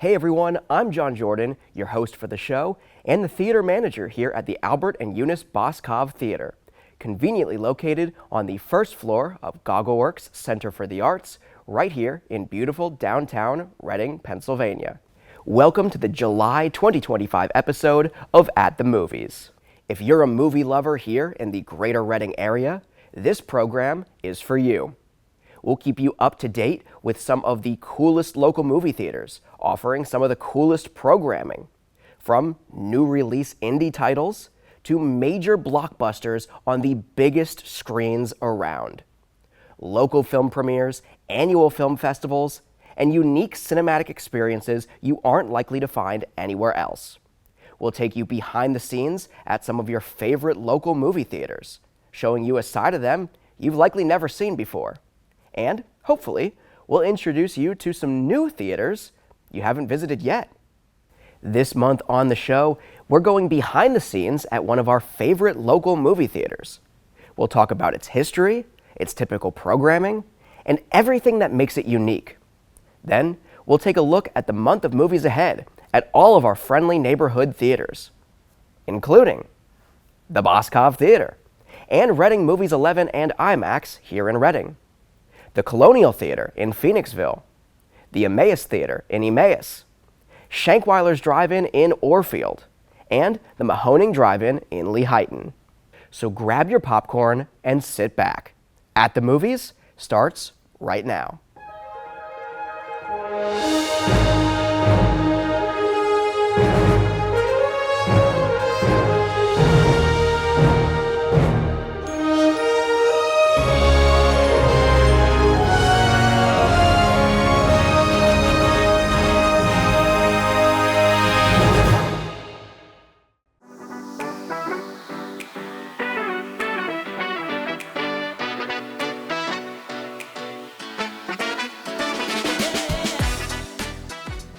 Hey everyone, I'm Jon Jordan, your host for the show, and the theater manager here at the Albert Eunice Boscov Theater, conveniently located on the first floor of GoggleWorks Center for the Arts, right here in beautiful downtown Reading, Pennsylvania. Welcome to the July 2025 episode of At the Movies. If you're a movie lover here in the greater Reading area, this program is for you. We'll keep you up to date with some of the coolest local movie theaters, offering some of the coolest programming, from new release indie titles to major blockbusters on the biggest screens around. Local film premieres, annual film festivals, and unique cinematic experiences you aren't likely to find anywhere else. We'll take you behind the scenes at some of your favorite local movie theaters, showing you a side of them you've likely never seen before. And, hopefully, we'll introduce you to some new theaters you haven't visited yet. This month on the show, we're going behind the scenes at one of our favorite local movie theaters. We'll talk about its history, its typical programming, and everything that makes it unique. Then, we'll take a look at the month of movies ahead at all of our friendly neighborhood theaters, including the Boscov Theater, and Reading Movies 11 and IMAX here in Reading, the Colonial Theater in Phoenixville, the Emmaus Theater in Emmaus, Shankweiler's Drive-In in Orefield, and the Mahoning Drive-In in Lehighton. So grab your popcorn and sit back. At the Movies starts right now.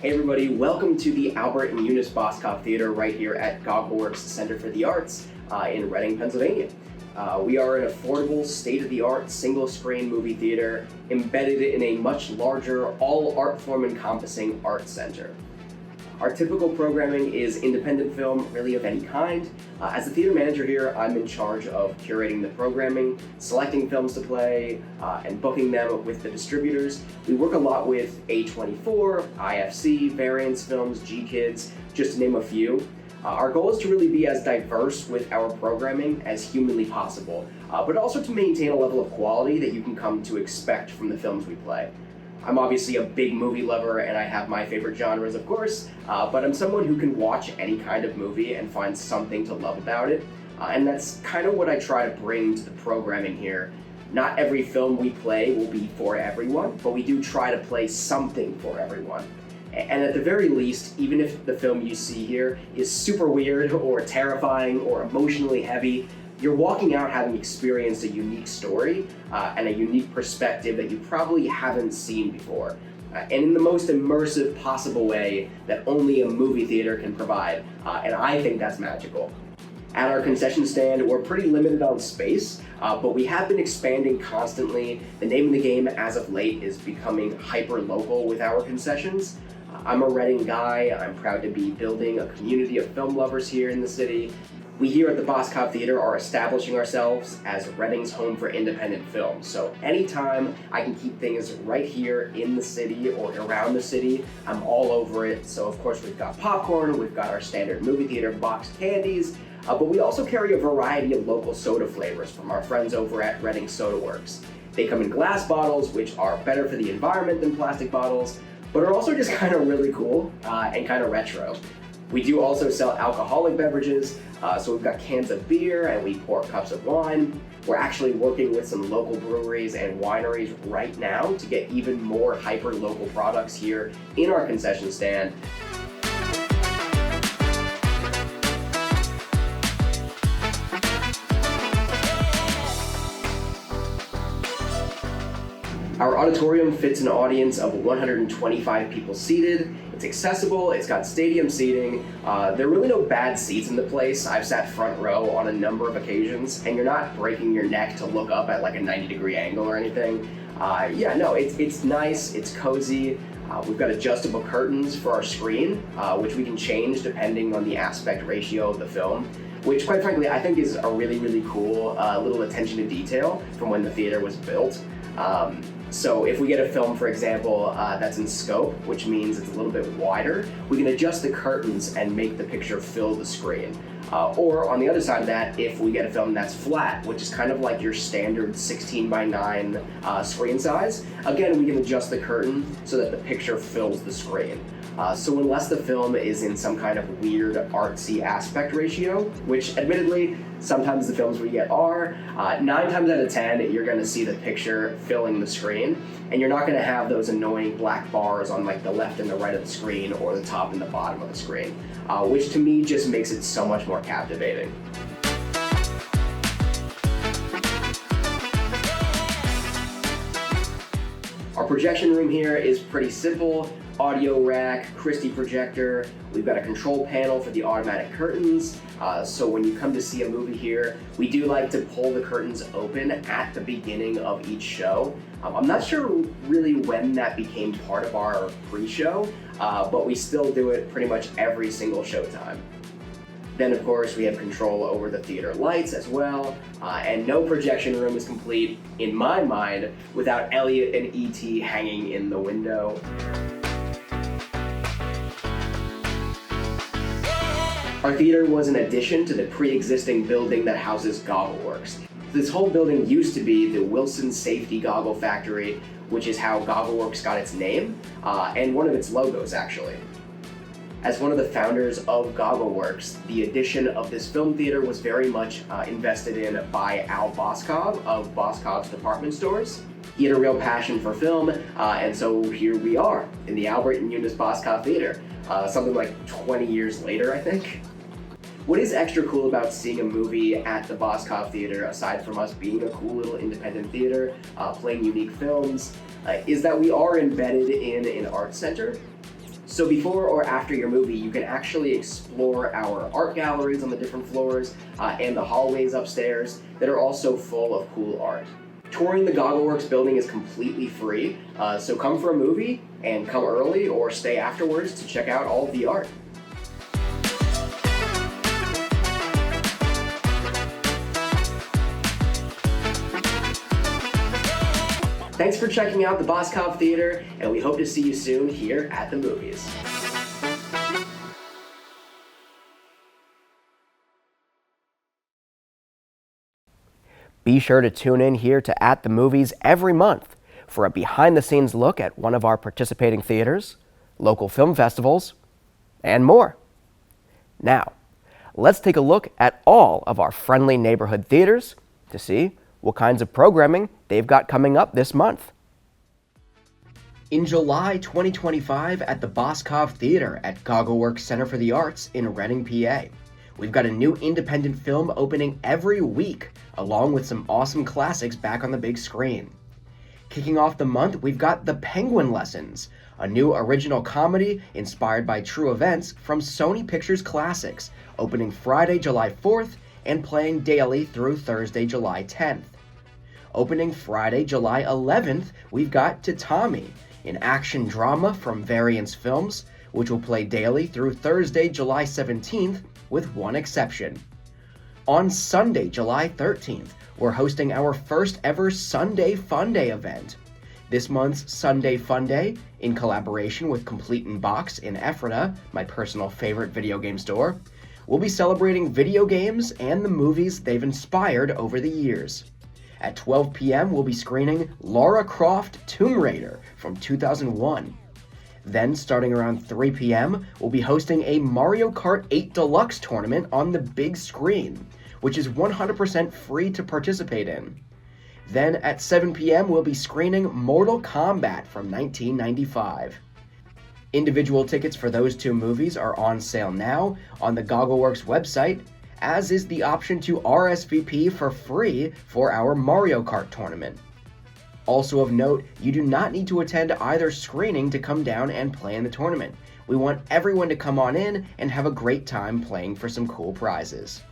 Hey everybody, welcome to the Albert Eunice Boscov Theater right here at GoggleWorks Center for the Arts in Reading, Pennsylvania. We are an affordable, state-of-the-art, single-screen movie theater embedded in a much larger, all-art form encompassing art center. Our typical programming is independent film, really of any kind. As the theater manager here, I'm in charge of curating the programming, selecting films to play, and booking them with the distributors. We work a lot with A24, IFC, Variance Films, G-Kids, just to name a few. Our goal is to really be as diverse with our programming as humanly possible, but also to maintain a level of quality that you can come to expect from the films we play. I'm obviously a big movie lover and I have my favorite genres, of course, but I'm someone who can watch any kind of movie and find something to love about it. And that's kind of what I try to bring to the programming here. Not every film we play will be for everyone, but we do try to play something for everyone. And at the very least, even if the film you see here is super weird or terrifying or emotionally heavy, you're walking out having experienced a unique story and a unique perspective that you probably haven't seen before, and in the most immersive possible way that only a movie theater can provide, and I think that's magical. At our concession stand, we're pretty limited on space, but we have been expanding constantly. The name of the game as of late is becoming hyper-local with our concessions. I'm a Reading guy. I'm proud to be building a community of film lovers here in the city. We here at the Boscov Theater are establishing ourselves as Reading's home for independent films. So anytime I can keep things right here in the city or around the city, I'm all over it. So of course we've got popcorn, we've got our standard movie theater boxed candies, but we also carry a variety of local soda flavors from our friends over at Reading Soda Works. They come in glass bottles, which are better for the environment than plastic bottles, but are also just kind of really cool and kind of retro. We do also sell alcoholic beverages, so we've got cans of beer and we pour cups of wine. We're actually working with some local breweries and wineries right now to get even more hyper-local products here in our concession stand. Our auditorium fits an audience of 125 people seated. It's accessible, it's got stadium seating. There are really no bad seats in the place. I've sat front row on a number of occasions, and you're not breaking your neck to look up at like a 90-degree angle or anything. It's nice, it's cozy. We've got adjustable curtains for our screen, which we can change depending on the aspect ratio of the film, which quite frankly I think is a really, really cool little attention to detail from when the theater was built. So if we get a film, for example, that's in scope, which means it's a little bit wider, we can adjust the curtains and make the picture fill the screen. Or on the other side of that, if we get a film that's flat, which is kind of like your standard 16:9 screen size, again, we can adjust the curtain so that the picture fills the screen. So unless the film is in some kind of weird artsy aspect ratio, which admittedly, sometimes the films we get are, 9 times out of 10, you're gonna see the picture filling the screen, and you're not gonna have those annoying black bars on like the left and the right of the screen or the top and the bottom of the screen, which to me just makes it so much more captivating. Our projection room here is pretty simple. Audio rack, Christie projector, we've got a control panel for the automatic curtains, so when you come to see a movie here, we do like to pull the curtains open at the beginning of each show. I'm not sure really when that became part of our pre-show, but we still do it pretty much every single showtime. Then of course we have control over the theater lights as well, and no projection room is complete, in my mind, without Elliot and E.T. hanging in the window. Our theater was an addition to the pre-existing building that houses GoggleWorks. This whole building used to be the Wilson Safety Goggle Factory, which is how GoggleWorks got its name, and one of its logos actually. As one of the founders of GoggleWorks, the addition of this film theater was very much invested in by Al Boscov of Boscov's Department Stores. He had a real passion for film, and so here we are in the Albert Eunice Boscov Theater, something like 20 years later, I think. What is extra cool about seeing a movie at the Boscov Theater, aside from us being a cool little independent theater, playing unique films, is that we are embedded in an art center. So before or after your movie, you can actually explore our art galleries on the different floors and the hallways upstairs that are also full of cool art. Touring the GoggleWorks building is completely free, so come for a movie and come early or stay afterwards to check out all of the art. Thanks for checking out the Boscov Theater, and we hope to see you soon here at the movies. Be sure to tune in here to At the Movies every month for a behind-the-scenes look at one of our participating theaters, local film festivals, and more. Now, let's take a look at all of our friendly neighborhood theaters to see what kinds of programming they've got coming up this month. In July 2025 at the Boscov Theater at GoggleWorks Center for the Arts in Reading, PA, we've got a new independent film opening every week, along with some awesome classics back on the big screen. Kicking off the month, we've got The Penguin Lessons, a new original comedy inspired by true events from Sony Pictures Classics, opening Friday, July 4th and playing daily through Thursday, July 10th. Opening Friday, July 11th, we've got Tatami, an action drama from Variance Films, which will play daily through Thursday, July 17th, with one exception. On Sunday, July 13th, we're hosting our first ever Sunday Fun Day event. This month's Sunday Fun Day, in collaboration with Complete in Box in Ephrata, my personal favorite video game store, we'll be celebrating video games and the movies they've inspired over the years. At 12 p.m., we'll be screening Lara Croft Tomb Raider from 2001. Then, starting around 3 p.m., we'll be hosting a Mario Kart 8 Deluxe tournament on the big screen, which is 100% free to participate in. Then, at 7 p.m., we'll be screening Mortal Kombat from 1995. Individual tickets for those two movies are on sale now on the GoggleWorks website, as is the option to RSVP for free for our Mario Kart tournament. Also of note, you do not need to attend either screening to come down and play in the tournament. We want everyone to come on in and have a great time playing for some cool prizes.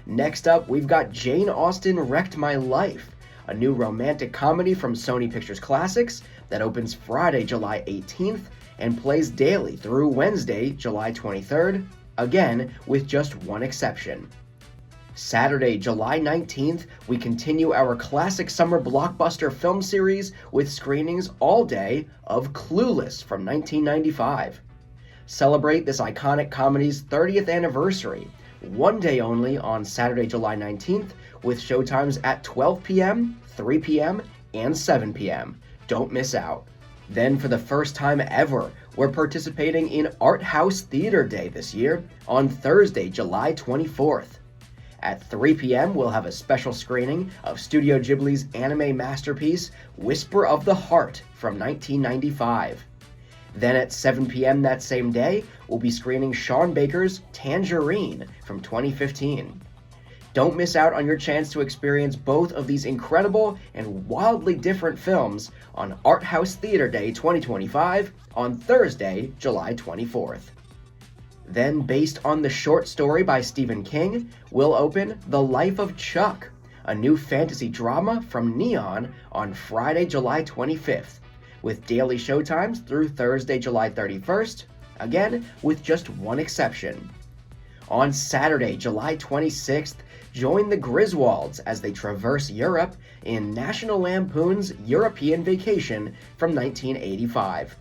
Next up, we've got Jane Austen Wrecked My Life, a new romantic comedy from Sony Pictures Classics, that opens Friday, July 18th, and plays daily through Wednesday, July 23rd, again with just one exception. Saturday, July 19th, we continue our classic summer blockbuster film series with screenings all day of Clueless from 1995. Celebrate this iconic comedy's 30th anniversary, one day only on Saturday, July 19th, with showtimes at 12 p.m., 3 p.m., and 7 p.m. Don't miss out. Then, for the first time ever, we're participating in Art House Theater Day this year on Thursday, July 24th. At 3 p.m., we'll have a special screening of Studio Ghibli's anime masterpiece, Whisper of the Heart from 1995. Then at 7 p.m. that same day, we'll be screening Sean Baker's Tangerine from 2015. Don't miss out on your chance to experience both of these incredible and wildly different films on Art House Theater Day 2025 on Thursday, July 24th. Then, based on the short story by Stephen King, we'll open The Life of Chuck, a new fantasy drama from Neon on Friday, July 25th, with daily showtimes through Thursday, July 31st, again with just one exception. On Saturday, July 26th, join the Griswolds as they traverse Europe in National Lampoon's European Vacation from 1985.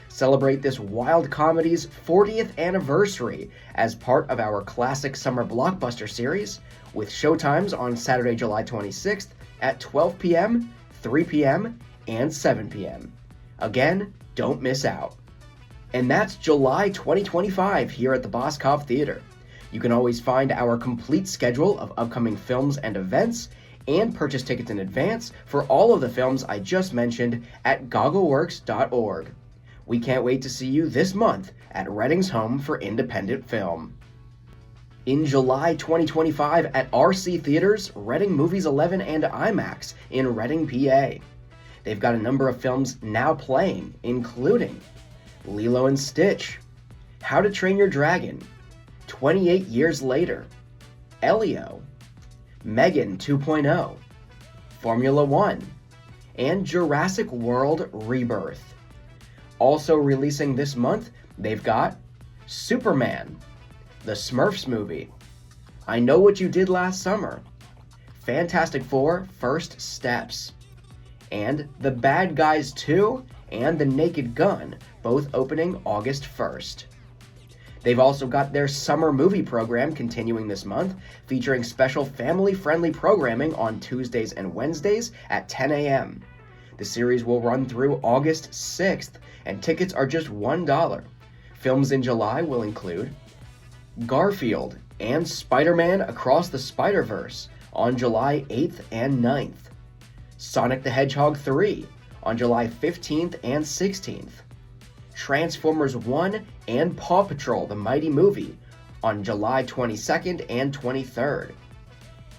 Celebrate this wild comedy's 40th anniversary as part of our classic summer blockbuster series, with showtimes on Saturday, July 26th at 12 p.m., 3 p.m., and 7 p.m. Again, don't miss out. And that's July 2025 here at the Boscov Theater. You can always find our complete schedule of upcoming films and events and purchase tickets in advance for all of the films I just mentioned at GoggleWorks.org. We can't wait to see you this month at Reading's Home for Independent Film. In July 2025 at RC Theaters, Reading Movies 11 and IMAX in Reading, PA. They've got a number of films now playing, including Lilo and Stitch, How to Train Your Dragon, 28 Years Later, Elio, Megan 2.0, Formula One, and Jurassic World Rebirth. Also releasing this month, they've got Superman, the Smurfs movie, I Know What You Did Last Summer, Fantastic Four First Steps, and The Bad Guys 2 and The Naked Gun, both opening August 1st. They've also got their summer movie program continuing this month, featuring special family-friendly programming on Tuesdays and Wednesdays at 10 a.m. The series will run through August 6th, and tickets are just $1. Films in July will include Garfield and Spider-Man Across the Spider-Verse on July 8th and 9th, Sonic the Hedgehog 3 on July 15th and 16th, Transformers 1 and Paw Patrol the Mighty Movie on July 22nd and 23rd,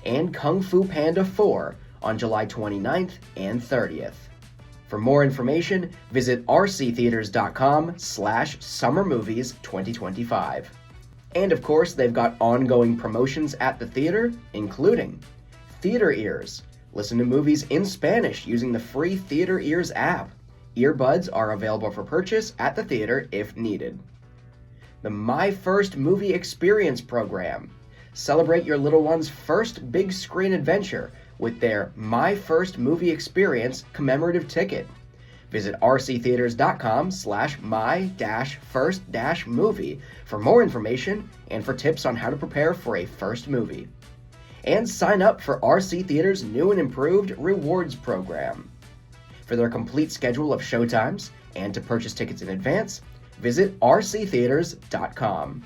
and Kung Fu Panda 4 on July 29th and 30th. For more information, visit rctheaters.com/summermovies2025. And of course, they've got ongoing promotions at the theater, including Theater Ears. Listen to movies in Spanish using the free Theater Ears app. Earbuds are available for purchase at the theater if needed. The My First Movie Experience program. Celebrate your little one's first big screen adventure with their My First Movie Experience commemorative ticket. Visit rctheaters.com/my-first-movie for more information and for tips on how to prepare for a first movie. And sign up for RC Theaters' new and improved rewards program. For their complete schedule of showtimes and to purchase tickets in advance, visit rctheaters.com.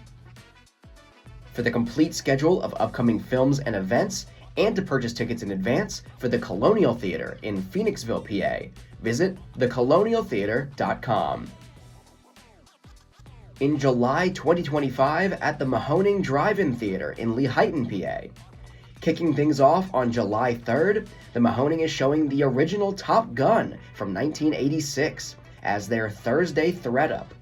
For the complete schedule of upcoming films and events, and to purchase tickets in advance for the Colonial Theater in Phoenixville, PA, visit thecolonialtheater.com. In July 2025 at the Mahoning Drive-In Theater in Lehighton, PA. Kicking things off on July 3rd, the Mahoning is showing the original Top Gun from 1986 as their Thursday thread-up.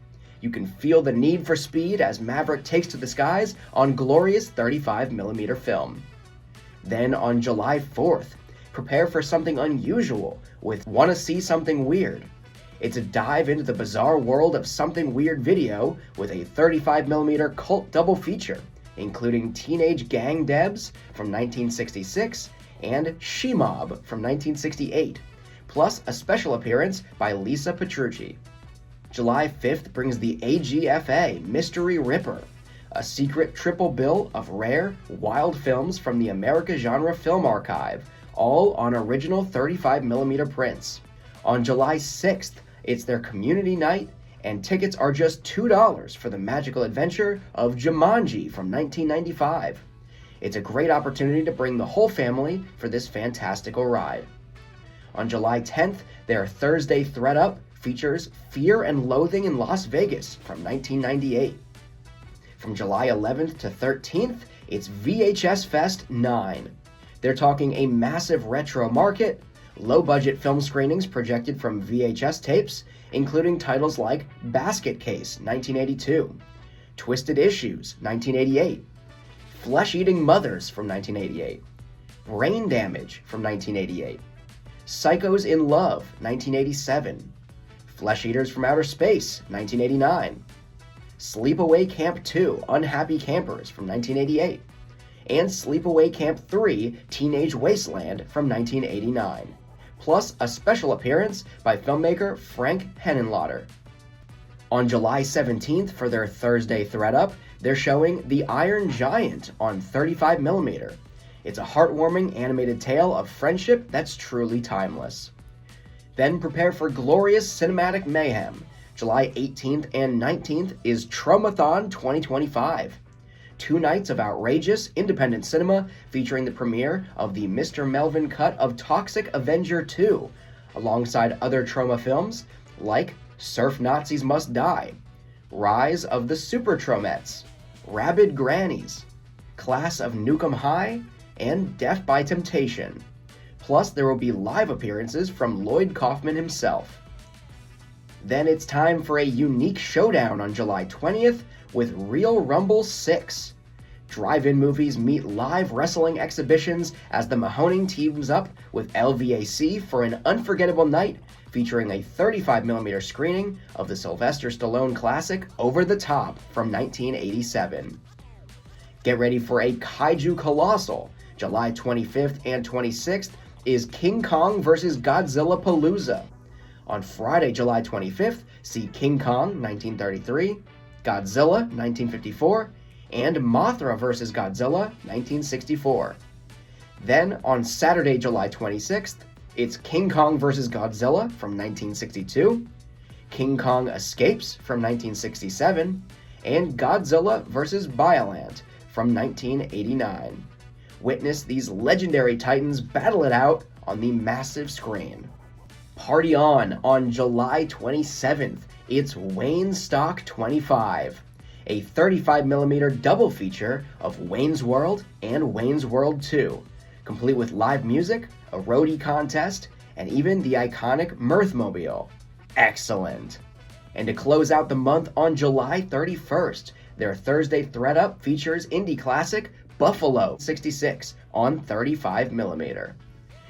You can feel the need for speed as Maverick takes to the skies on glorious 35mm film. Then on July 4th, prepare for something unusual with Wanna See Something Weird. It's a dive into the bizarre world of Something Weird video with a 35mm cult double feature, including Teenage Gang Debs from 1966 and She-Mob from 1968, plus a special appearance by Lisa Petrucci. July 5th brings the AGFA Mystery Ripper, a secret triple bill of rare, wild films from the America Genre Film Archive, all on original 35mm prints. On July 6th, it's their community night, and tickets are just $2 for the magical adventure of Jumanji from 1995. It's a great opportunity to bring the whole family for this fantastical ride. On July 10th, their Thursday Thread Up features Fear and Loathing in Las Vegas from 1998. From July 11th to 13th, it's VHS Fest 9. They're talking a massive retro market, low-budget film screenings projected from VHS tapes, including titles like Basket Case, 1982, Twisted Issues, 1988, Flesh-Eating Mothers from 1988, Brain Damage from 1988, Psychos in Love, 1987, Flesh Eaters from Outer Space, 1989, Sleepaway Camp 2, Unhappy Campers from 1988, and Sleepaway Camp 3, Teenage Wasteland from 1989. Plus a special appearance by filmmaker Frank Henenlotter. On July 17th, for their Thursday Thread Up, they're showing The Iron Giant on 35mm. It's a heartwarming animated tale of friendship that's truly timeless. Then prepare for glorious cinematic mayhem. July 18th and 19th is Tromathon 2025. 2 nights of outrageous, independent cinema featuring the premiere of the Mr. Melvin cut of Toxic Avenger 2, alongside other Troma films like Surf Nazis Must Die, Rise of the Super Tromettes, Rabid Grannies, Class of Nukem High, and Death by Temptation. Plus, there will be live appearances from Lloyd Kaufman himself. Then it's time for a unique showdown on July 20th with Real Rumble 6. Drive-in movies meet live wrestling exhibitions as the Mahoning teams up with LVAC for an unforgettable night featuring a 35mm screening of the Sylvester Stallone classic Over the Top from 1987. Get ready for a Kaiju Colossal. July 25th and 26th is King Kong vs. Godzilla Palooza. On Friday, July 25th, see King Kong 1933, Godzilla 1954, and Mothra vs. Godzilla 1964. Then, on Saturday, July 26th, it's King Kong vs. Godzilla from 1962, King Kong Escapes from 1967, and Godzilla vs. Biollante from 1989. Witness these legendary titans battle it out on the massive screen. Party on July 27th, it's Wayne's Stock 25, a 35mm double feature of Wayne's World and Wayne's World 2, complete with live music, a roadie contest, and even the iconic Mirthmobile. Excellent! And to close out the month on July 31st, their Thursday Thread Up features indie classic Buffalo 66 on 35mm.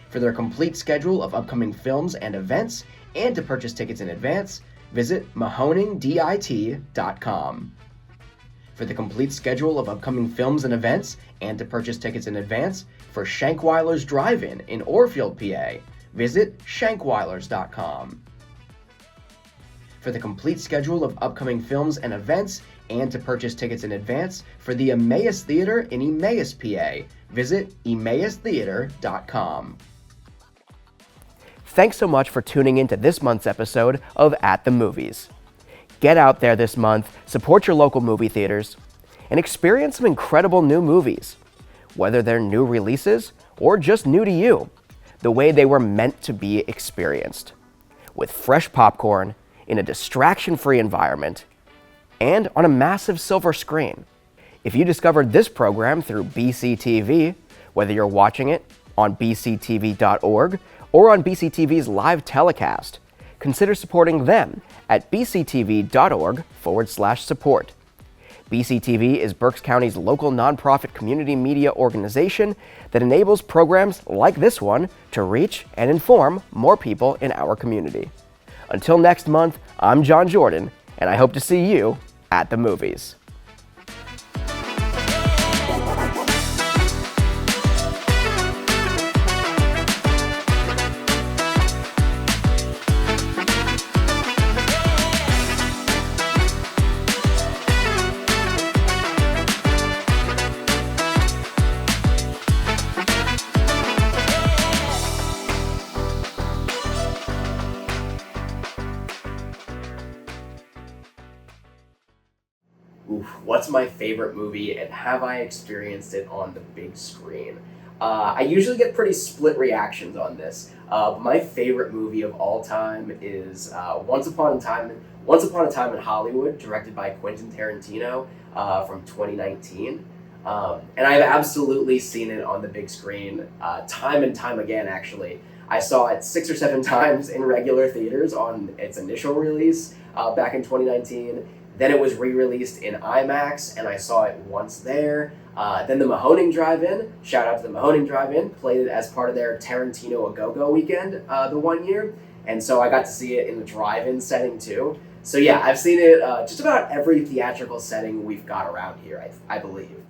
For their complete schedule of upcoming films and events, and to purchase tickets in advance, visit mahoningdit.com. For the complete schedule of upcoming films and events, and to purchase tickets in advance, for Shankweiler's Drive-In in Orefield, PA, visit shankweilers.com. For the complete schedule of upcoming films and events, and to purchase tickets in advance, for the Emmaus Theater in Emmaus, PA, visit emmaustheater.com. Thanks so much for tuning in to this month's episode of At the Movies. Get out there this month, support your local movie theaters, and experience some incredible new movies. Whether they're new releases or just new to you, the way they were meant to be experienced. With fresh popcorn, in a distraction-free environment, and on a massive silver screen. If you discovered this program through BCTV, whether you're watching it on bctv.org or on BCTV's live telecast, consider supporting them at bctv.org/support. BCTV is Berks County's local nonprofit community media organization that enables programs like this one to reach and inform more people in our community. Until next month, I'm Jon Jordan, and I hope to see you at the movies. Oof, what's my favorite movie and have I experienced it on the big screen? I usually get pretty split reactions on this. My favorite movie of all time is Once Upon a Time in Hollywood, directed by Quentin Tarantino from 2019. And I've absolutely seen it on the big screen time and time again, actually. I saw it 6 or 7 times in regular theaters on its initial release back in 2019. Then it was re-released in IMAX, and I saw it once there. Then the Mahoning Drive-In, shout out to the Mahoning Drive-In, played it as part of their Tarantino A-Go-Go weekend the one year. And so I got to see it in the drive-in setting too. So yeah, I've seen it just about every theatrical setting we've got around here, I believe.